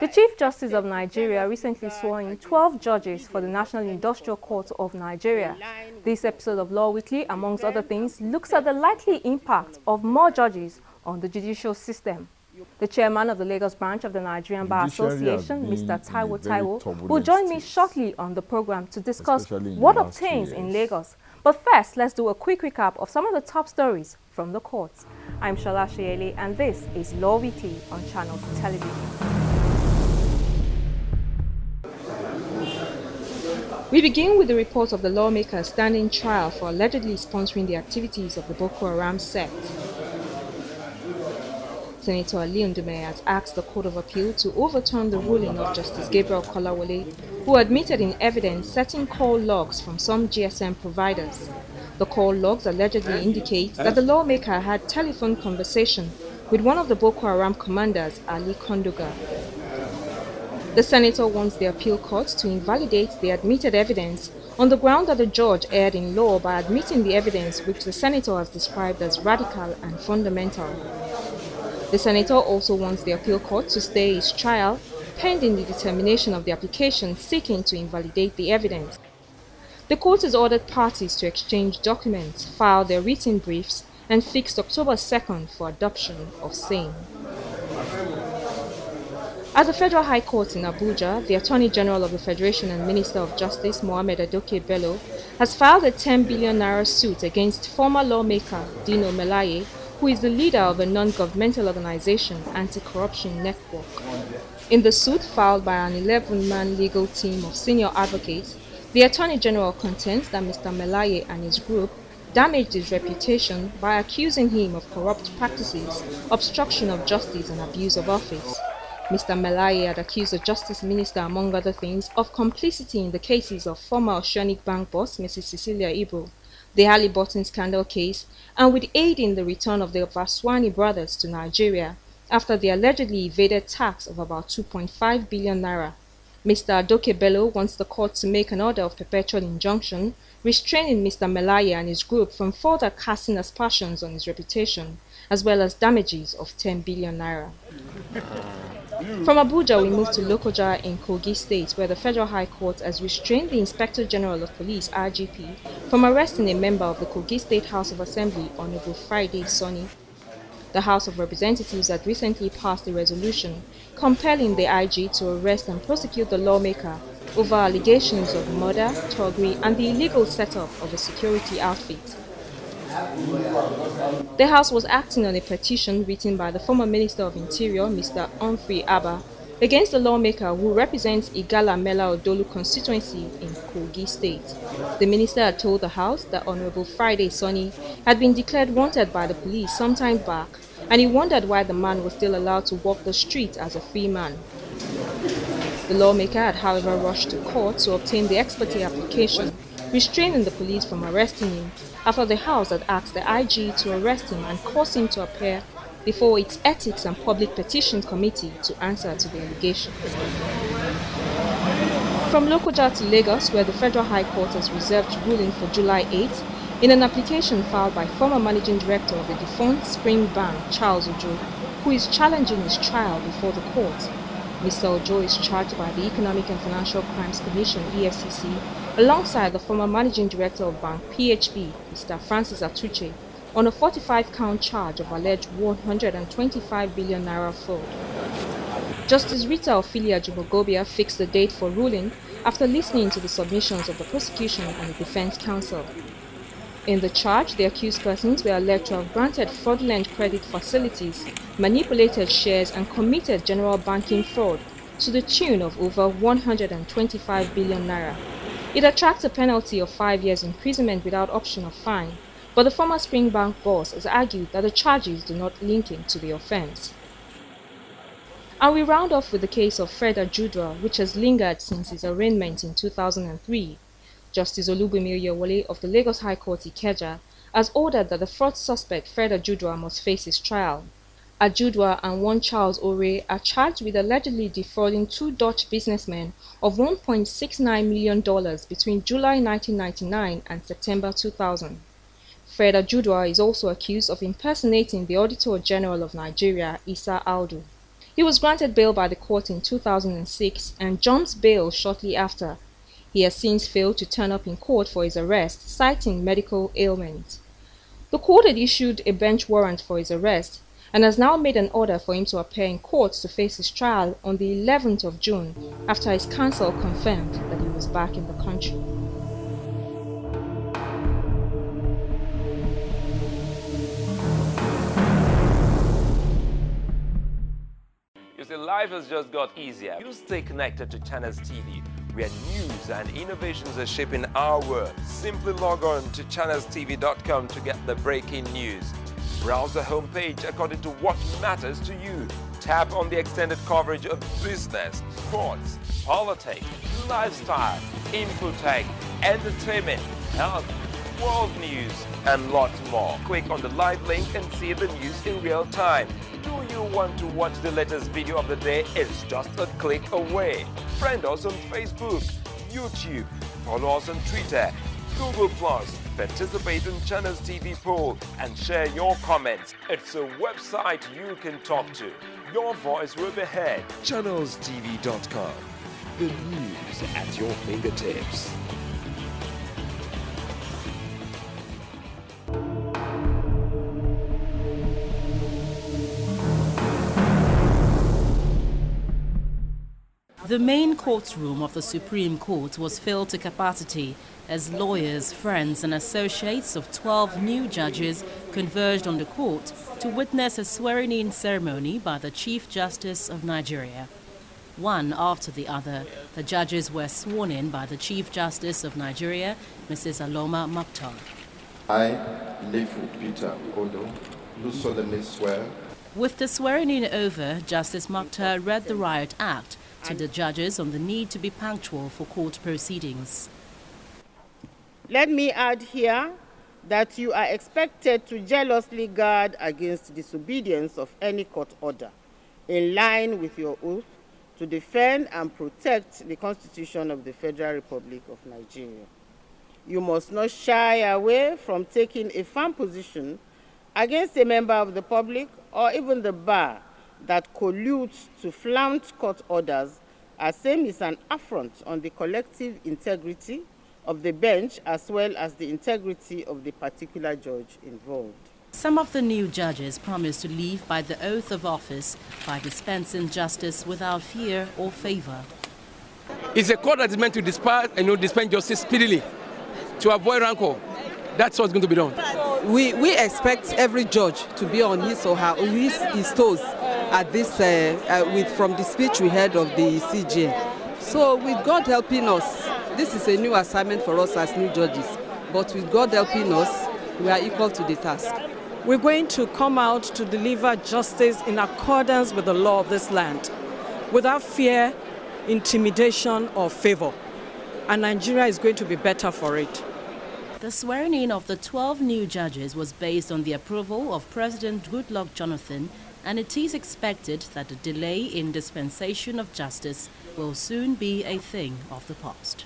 The Chief Justice of Nigeria recently swore in 12 judges for the National Industrial Court of Nigeria. This episode of Law Weekly, amongst other things, looks at the likely impact of more judges on the judicial system. The chairman of the Lagos branch of the Nigerian Bar Association, Mr. Taiwo, will join me shortly on the program to discuss what obtains in Lagos. But first, let's do a quick recap of some of the top stories from the courts. I'm Shola Shiele, and this is Law Weekly on Channels Television. We begin with the report of the lawmaker standing trial for allegedly sponsoring the activities of the Boko Haram sect. Senator Ali Ndume has asked the Court of Appeal to overturn the ruling of Justice Gabriel Kolawole, who admitted in evidence certain call logs from some GSM providers. The call logs allegedly indicate that the lawmaker had telephone conversation with one of the Boko Haram commanders, Ali Kondoga. The senator wants the appeal court to invalidate the admitted evidence on the ground that the judge erred in law by admitting the evidence which the senator has described as radical and fundamental. The senator also wants the appeal court to stay his trial pending the determination of the application seeking to invalidate the evidence. The court has ordered parties to exchange documents, file their written briefs, and fixed October 2nd for adoption of same. At the Federal High Court in Abuja, the Attorney General of the Federation and Minister of Justice, Mohammed Adoke Bello, has filed a 10 billion naira suit against former lawmaker Dino Melaye, who is the leader of a non-governmental organization, Anti-Corruption Network. In the suit filed by an 11-man legal team of senior advocates, the Attorney General contends that Mr. Melaye and his group damaged his reputation by accusing him of corrupt practices, obstruction of justice and abuse of office. Mr. Melaye had accused the Justice Minister, among other things, of complicity in the cases of former Oceanic Bank boss Mrs. Cecilia Ibro, the Halliburton scandal case, and with aiding the return of the Vaswani brothers to Nigeria after the allegedly evaded tax of about 2.5 billion naira. Mr. Adoke Bello wants the court to make an order of perpetual injunction restraining Mr. Melaye and his group from further casting aspersions on his reputation, as well as damages of 10 billion naira. From Abuja, we move to Lokoja in Kogi State, where the Federal High Court has restrained the Inspector General of Police, RGP, from arresting a member of the Kogi State House of Assembly, Honorable Friday Sonny. The House of Representatives had recently passed a resolution compelling the IG to arrest and prosecute the lawmaker over allegations of murder, thuggery, and the illegal setup of a security outfit. The House was acting on a petition written by the former Minister of Interior, Mr. Humphrey Abba, against the lawmaker who represents Igala Mela Odolu constituency in Kogi State. The minister had told the House that Honorable Friday Sonny had been declared wanted by the police some time back, and he wondered why the man was still allowed to walk the street as a free man. The lawmaker had, however, rushed to court to obtain the ex parte application, restraining the police from arresting him after the House had asked the IG to arrest him and cause him to appear before its Ethics and Public Petition Committee to answer to the allegations. From Lokoja to Lagos, where the Federal High Court has reserved ruling for July 8, in an application filed by former Managing Director of the defunct Spring Bank, Charles Ojo, who is challenging his trial before the court. Mr. Ojo is charged by the Economic and Financial Crimes Commission, EFCC, alongside the former Managing Director of Bank PHB, Mr. Francis Atuche, on a 45-count charge of alleged 125 billion naira fraud. Justice Rita Ophelia Jumogobia fixed the date for ruling after listening to the submissions of the prosecution and the defense counsel. In the charge, the accused persons were alleged to have granted fraudulent credit facilities, manipulated shares, and committed general banking fraud to the tune of over 125 billion naira. It attracts a penalty of 5 years imprisonment without option of fine, but the former Spring Bank boss has argued that the charges do not link him to the offense. And we round off with the case of Fred Ajudwa, which has lingered since his arraignment in 2003. Justice Olubunmi Oyewole of the Lagos High Court Ikeja has ordered that the fraud suspect Fred Ajudwa must face his trial. Ajudwa and one Charles Ore are charged with allegedly defrauding two Dutch businessmen of $1.69 million between July 1999 and September 2000. Fred Ajudwa is also accused of impersonating the Auditor General of Nigeria, Issa Aldu. He was granted bail by the court in 2006 and jumps bail shortly after. He has since failed to turn up in court for his arrest, citing medical ailment. The court had issued a bench warrant for his arrest and has now made an order for him to appear in court to face his trial on the 11th of June after his counsel confirmed that he was back in the country. You see, life has just got easier. You stay connected to Channels TV, where news and innovations are shaping our world. Simply log on to ChannelsTVcom to get the breaking news. Browse the homepage according to what matters to you. Tap on the extended coverage of business, sports, politics, lifestyle, infotech, entertainment, health, world news, and lots more. Click on the live link and see the news in real time. Do you want to watch the latest video of the day? It's just a click away. Friend us on Facebook, YouTube, follow us on Twitter, Google+, participate in Channels TV poll and share your comments. It's a website you can talk to. Your voice will be heard. ChannelsTV.com. The news at your fingertips. The main courtroom of the Supreme Court was filled to capacity as lawyers, friends and associates of 12 new judges converged on the court to witness a swearing-in ceremony by the Chief Justice of Nigeria. One after the other, the judges were sworn in by the Chief Justice of Nigeria, Mrs. Aloma Makhtar. I, Lefu Peter Odo, do solemnly swear. With the swearing-in over, Justice Makhtar read the Riot Act to the judges on the need to be punctual for court proceedings. Let me add here that you are expected to jealously guard against disobedience of any court order, in line with your oath to defend and protect the Constitution of the Federal Republic of Nigeria. You must not shy away from taking a firm position against a member of the public or even the bar that colludes to flout court orders, as same is an affront on the collective integrity of the bench as well as the integrity of the particular judge involved. Some of the new judges promised to leave by the oath of office by dispensing justice without fear or favor. It's a court that is meant to dispense justice speedily to avoid rancor. That's what's going to be done. We expect every judge to be on his or his toes at this, from the speech we heard of the CJ. So with God helping us, this is a new assignment for us as new judges. But with God helping us, we are equal to the task. We're going to come out to deliver justice in accordance with the law of this land, without fear, intimidation, or favor. And Nigeria is going to be better for it. The swearing-in of the 12 new judges was based on the approval of President Goodluck Jonathan, and it is expected that the delay in dispensation of justice will soon be a thing of the past.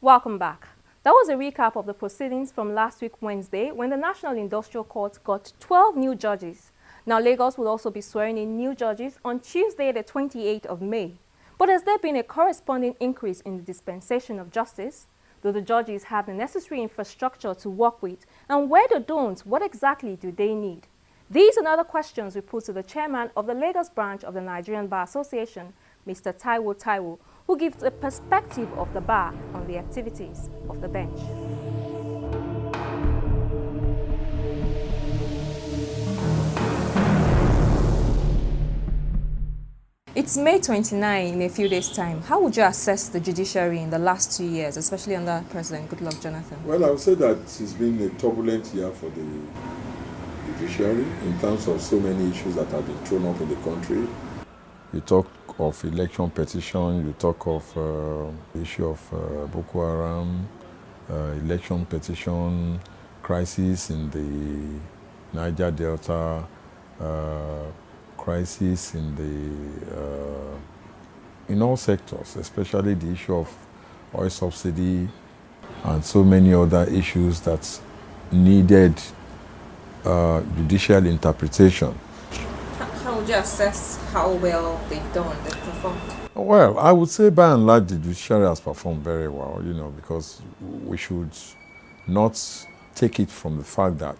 Welcome back. That was a recap of the proceedings from last week Wednesday when the National Industrial Court got 12 new judges. Now Lagos will also be swearing in new judges on Tuesday the 28th of May. But has there been a corresponding increase in the dispensation of justice? Do the judges have the necessary infrastructure to work with? And where they don't, what exactly do they need? These and other questions we put to the chairman of the Lagos branch of the Nigerian Bar Association, Mr. Taiwo, who gives a perspective of the bar on the activities of the bench. It's May 29 in a few days' time. How would you assess the judiciary in the last 2 years, especially under President Goodluck Jonathan? Well, I would say that it's been a turbulent year for the judiciary in terms of so many issues that have been thrown up in the country. You talk of election petition, you talk of the issue of Boko Haram, election petition, crisis in the Niger Delta, crisis in all sectors, especially the issue of oil subsidy, and so many other issues that needed judicial interpretation. How would you assess how well they've performed? Well, I would say by and large the judiciary has performed very well, because we should not take it from the fact that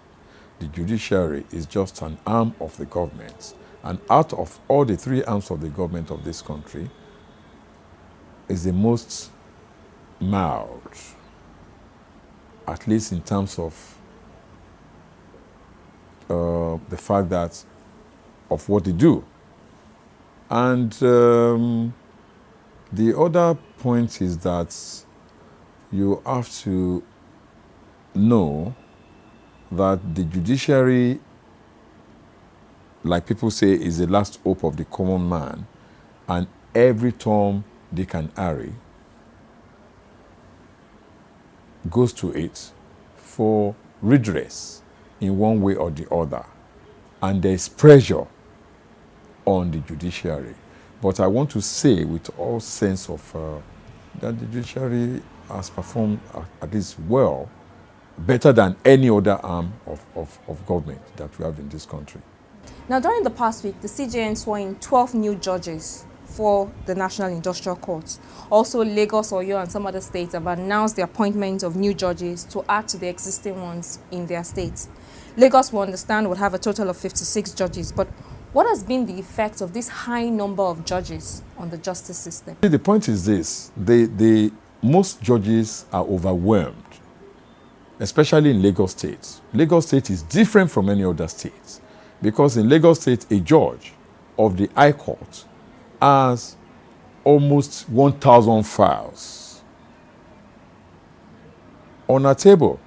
the judiciary is just an arm of the government. And out of all the three arms of the government of this country, is the most mild, at least in terms of the fact that of what they do. And the other point is that you have to know that the judiciary, like people say, is the last hope of the common man, and every term they can harry goes to it for redress in one way or the other. And there is pressure on the judiciary. But I want to say with all sense of that the judiciary has performed at least well, better than any other arm of government that we have in this country. Now, during the past week, the CJN swore in 12 new judges for the National Industrial Court. Also, Lagos, Oyo, and some other states have announced the appointment of new judges to add to the existing ones in their states. Lagos, we understand, will have a total of 56 judges, but what has been the effect of this high number of judges on the justice system? The point is this, most judges are overwhelmed, especially in Lagos State. Lagos State is different from any other state because in Lagos State, a judge of the High Court has almost 1,000 files on a table.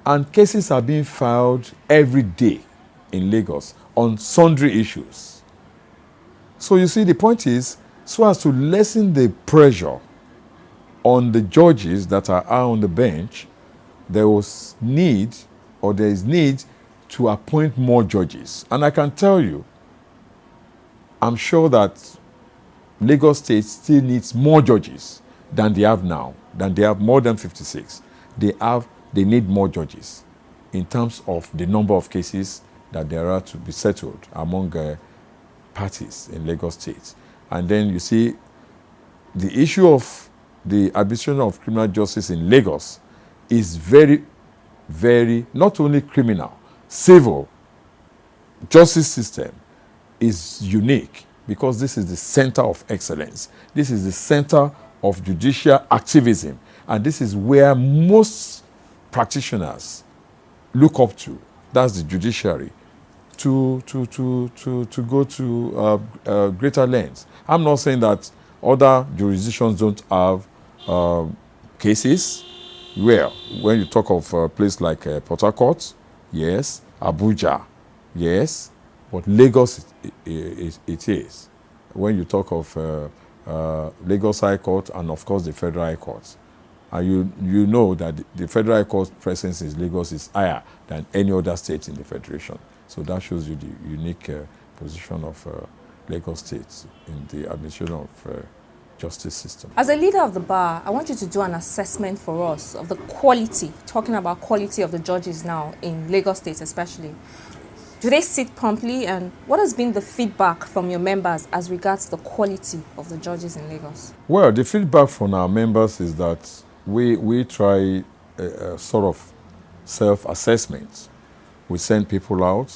And cases are being filed every day in Lagos on sundry issues. So you see, the point is, so as to lessen the pressure on the judges that are on the bench, there is need to appoint more judges. And I can tell you, I'm sure that Lagos State still needs more judges than they have now, than they have more than 56. They need more judges in terms of the number of cases that there are to be settled among parties in Lagos State. And then you see the issue of the administration of criminal justice in Lagos is very, very, not only criminal, civil justice system is unique because this is the center of excellence. This is the center of judicial activism. And this is where most practitioners look up to. That's the judiciary. To go to greater lengths. I'm not saying that other jurisdictions don't have cases. Well, when you talk of a place like Port Harcourt, yes. Abuja, yes. But Lagos, it is. When you talk of Lagos High Court and, of course, the Federal High Court, and you know that the Federal High Court presence in Lagos is higher than any other state in the Federation. So that shows you the unique position of Lagos State in the administration of justice system. As a leader of the bar, I want you to do an assessment for us of the quality, talking about quality of the judges now in Lagos State especially. Do they sit promptly, and what has been the feedback from your members as regards the quality of the judges in Lagos? Well, the feedback from our members is that we try a sort of self-assessment. We send people out.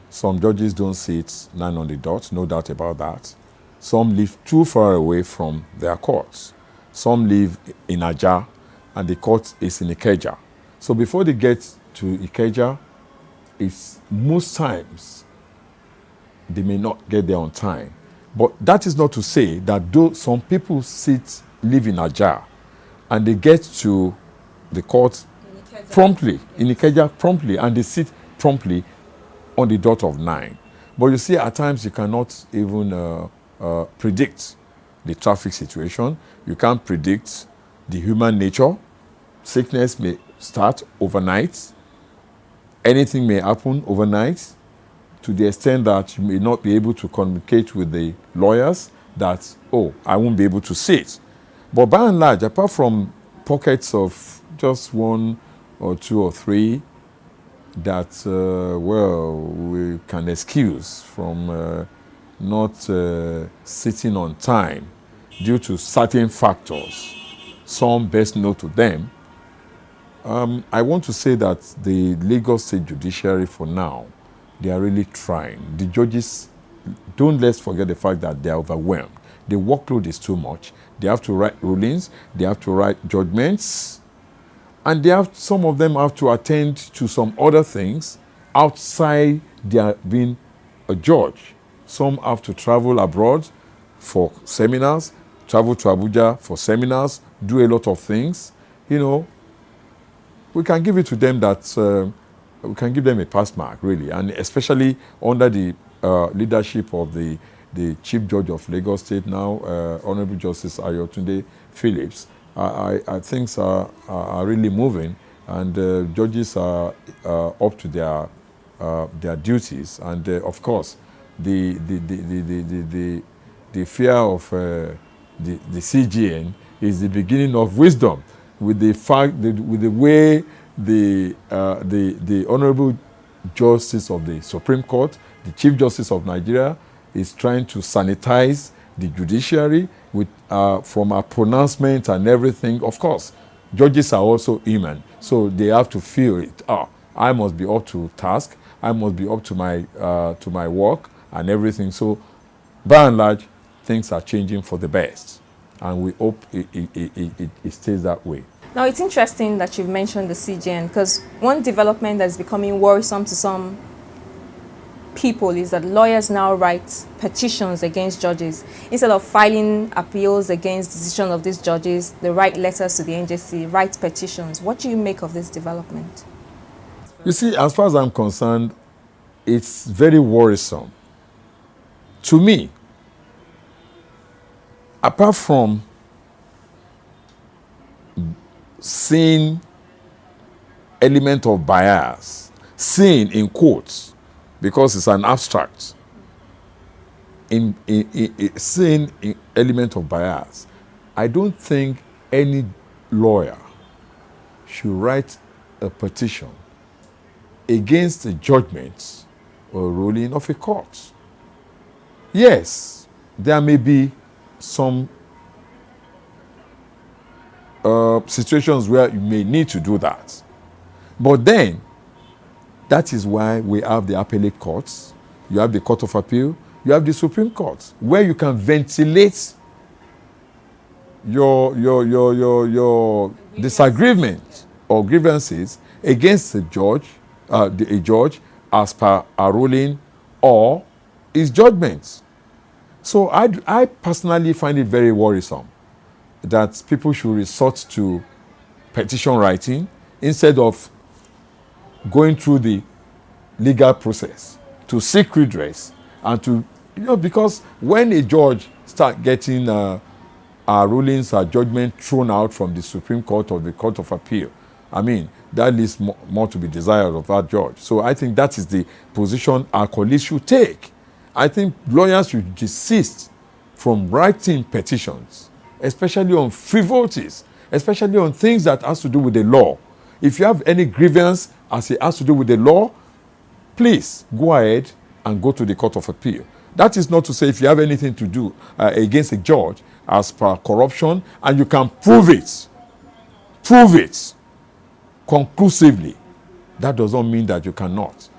Some judges don't sit 9 on the dot, no doubt about that. Some live too far away from their courts. Some live in Ajah, and the court is in Ikeja. So before they get to Ikeja, it's most times they may not get there on time. But that is not to say that though some people live in Ajah, and they get to the court promptly, in Ikeja promptly, and they sit promptly on the dot of 9. But you see, at times you cannot even predict the traffic situation. You can't predict the human nature. Sickness may start overnight. Anything may happen overnight to the extent that you may not be able to communicate with the lawyers that, oh, I won't be able to sit. But by and large, apart from pockets of just one or two or three that, well, we can excuse from not sitting on time due to certain factors, some best known to them. I want to say that the Lagos State Judiciary for now, they are really trying. The judges, let's forget the fact that they are overwhelmed. The workload is too much. They have to write rulings, they have to write judgments, and some of them have to attend to some other things outside their being a judge. Some have to travel abroad for seminars, travel to Abuja for seminars, do a lot of things. You know, we can give it to them that we can give them a pass mark, really, and especially under the leadership of the Chief Judge of Lagos State now, Honorable Justice Ayotunde Phillips. I think are really moving, and judges are up to their duties, and of course, the fear of the CGN is the beginning of wisdom. With the way the Honorable Justice of the Supreme Court, the Chief Justice of Nigeria, is trying to sanitize the judiciary with from a pronouncement and everything. Of course, judges are also human, so they have to feel it. I must be up to task. I must be up to my work and everything. So, by and large, things are changing for the best, and we hope it stays that way. Now, it's interesting that you've mentioned the CGN, because one development that's becoming worrisome to some people is that lawyers now write petitions against judges. Instead of filing appeals against decision of these judges, they write letters to the NJC, write petitions. What do you make of this development? You see, as far as I'm concerned, it's very worrisome. To me, apart from seeing element of bias, seeing in quotes, because it's an abstract, seeing in element of bias, I don't think any lawyer should write a petition against the judgment or ruling of a court. Yes, there may be some situations where you may need to do that. But then, that is why we have the appellate courts, you have the Court of Appeal, you have the Supreme Court, where you can ventilate your disagreement or grievances against a judge as per a ruling or his judgments. So I personally find it very worrisome that people should resort to petition writing instead of going through the legal process to seek redress and to, because when a judge starts getting rulings or judgment thrown out from the Supreme Court or the Court of Appeal, I mean, that leaves more to be desired of that judge. So I think that is the position our colleagues should take. I think lawyers should desist from writing petitions, especially on frivolities, especially on things that has to do with the law. If you have any grievance as it has to do with the law, please go ahead and go to the Court of Appeal. That is not to say if you have anything to do against a judge as per corruption and you can prove it conclusively, that does not mean that you cannot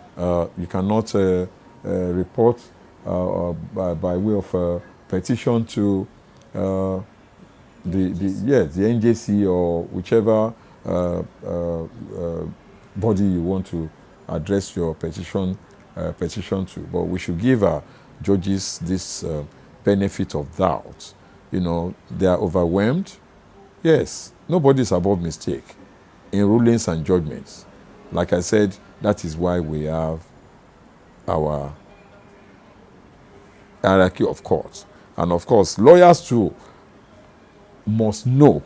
report by way of petition to the NJC or whichever body you want to address your petition to. But we should give our judges this benefit of doubt. They are overwhelmed. Yes, nobody is above mistake in rulings and judgments. Like I said, that is why we have our hierarchy of courts. And of course, lawyers too must know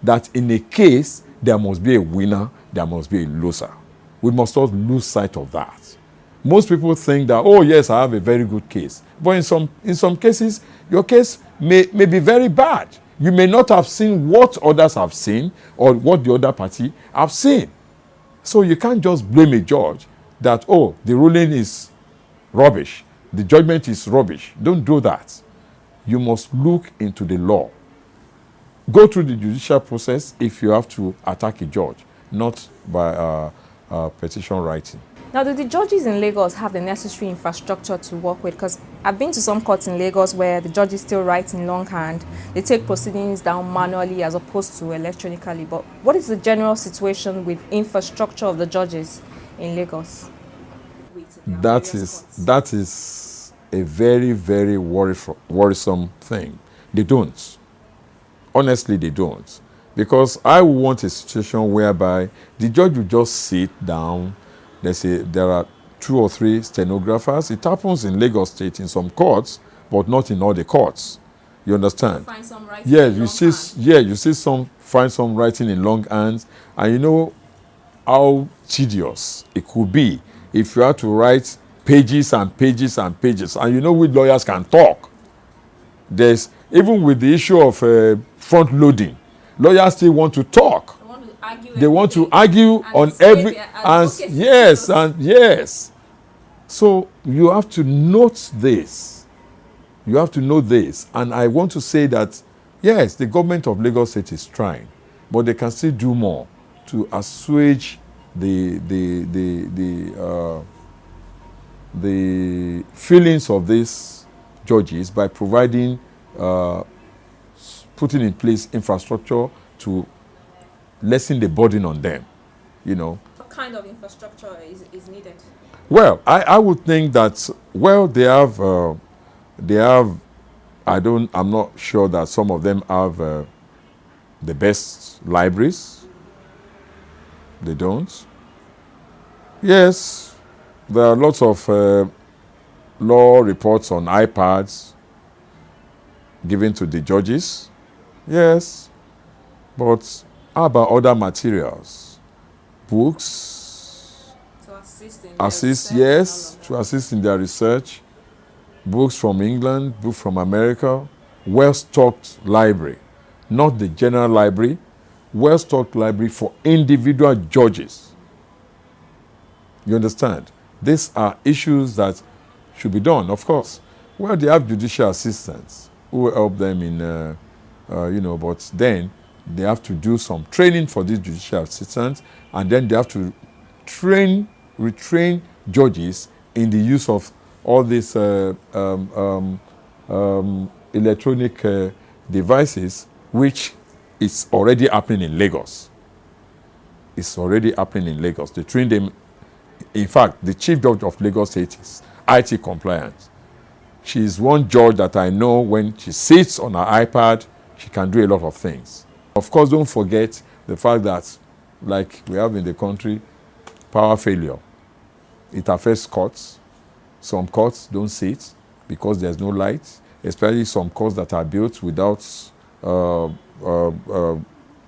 that in a case, there must be a winner, there must be a loser. We must not lose sight of that. Most people think that, oh yes, I have a very good case. But in some cases, your case may be very bad. You may not have seen what others have seen or what the other party have seen. So you can't just blame a judge that, oh, the ruling is rubbish, the judgment is rubbish. Don't do that. You must look into the law. Go through the judicial process if you have to attack a judge, not by petition writing. Now, do the judges in Lagos have the necessary infrastructure to work with? Because I've been to some courts in Lagos where the judges still write in longhand. They take proceedings down manually as opposed to electronically. But what is the general situation with infrastructure of the judges in Lagos? That is a very, very worrisome thing. They don't. Honestly, they don't. Because I want a situation whereby the judge will just sit down. There are 2 or 3 stenographers. It happens in Lagos State in some courts, but not in all the courts. You understand? Find some writing you see some find some writing in long hands, and you know how tedious it could be if you have to write pages and pages and pages. And you know we lawyers can talk. There's even with the issue of front loading, lawyers still want to talk. They want to argue on every and yes. So you have to note this. You have to know this. And I want to say that yes, the government of Lagos State is trying, but they can still do more to assuage the feelings of these judges by providing putting in place infrastructure to lessen the burden on them, you know. What kind of infrastructure is needed? Well, I would think that, well, they have, I'm not sure that some of them have the best libraries. They don't. Yes, there are lots of law reports on iPads given to the judges. Yes, but how about other materials? Books? To assist in to assist in their research. Books from England, books from America. Well-stocked library. Not the general library. Well-stocked library for individual judges. You understand? These are issues that should be done, of course. Well, they have judicial assistants who will help them in, but then they have to do some training for these judicial assistants, and then they have to retrain judges in the use of all these electronic devices, which is already happening in Lagos. It's already happening in Lagos. They train them. In fact, the chief judge of Lagos State is IT compliant. She is one judge that I know when she sits on her iPad, she can do a lot of things. Of course, don't forget the fact that, like we have in the country, power failure. It affects courts. Some courts don't sit because there's no light, especially some courts that are built without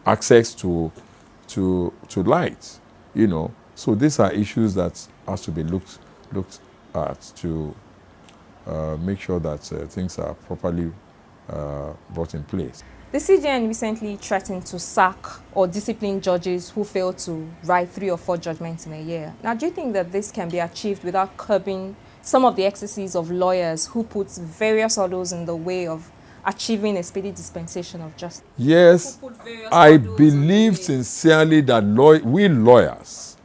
access to light. You know, so these are issues that has to be looked at to make sure that things are properly brought in place. The CJN recently threatened to sack or discipline judges who fail to write 3 or 4 judgments in a year. Now, do you think that this can be achieved without curbing some of the excesses of lawyers who put various hurdles in the way of achieving a speedy dispensation of justice? Yes, I believe sincerely that we lawyers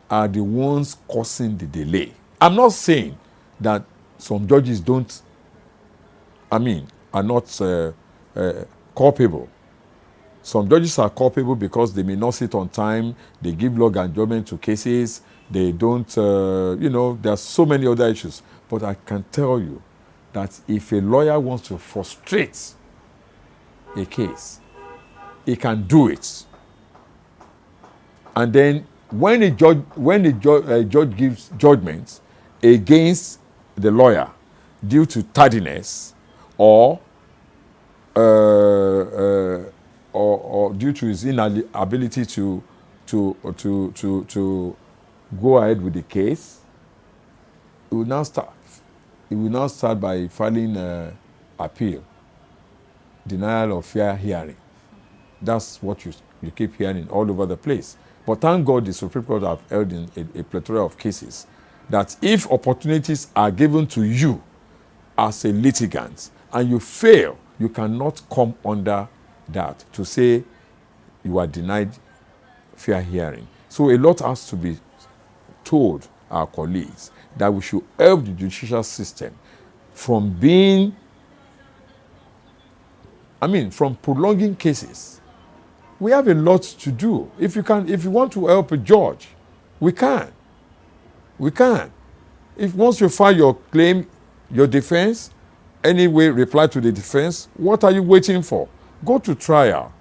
are the ones causing the delay. I'm not saying that some judges are not culpable. Some judges are culpable because they may not sit on time, they give log and judgment to cases, they don't, there are so many other issues. But I can tell you that if a lawyer wants to frustrate a case, he can do it. And then when a judge gives judgment against the lawyer due to tardiness or due to his inability to go ahead with the case, he will now start by filing appeal. denial of fair hearing. That's what you keep hearing all over the place. But thank God the Supreme Court have held in a plethora of cases that if opportunities are given to you as a litigant and you fail, you cannot come under that to say you are denied fair hearing. So a lot has to be told our colleagues that we should help the judicial system from from prolonging cases. We have a lot to do. If you want to help a judge, we can. We can. If once you file your claim, your defense, anyway reply to the defense, what are you waiting for? Go to trial.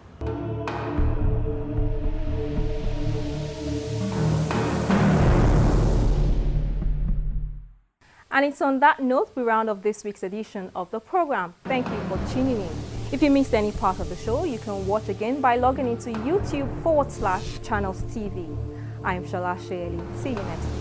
And it's on that note we round up this week's edition of the program. Thank you for tuning in. If you missed any part of the show, you can watch again by logging into YouTube/ChannelsTV. I am Shola Shayeli. See you next week.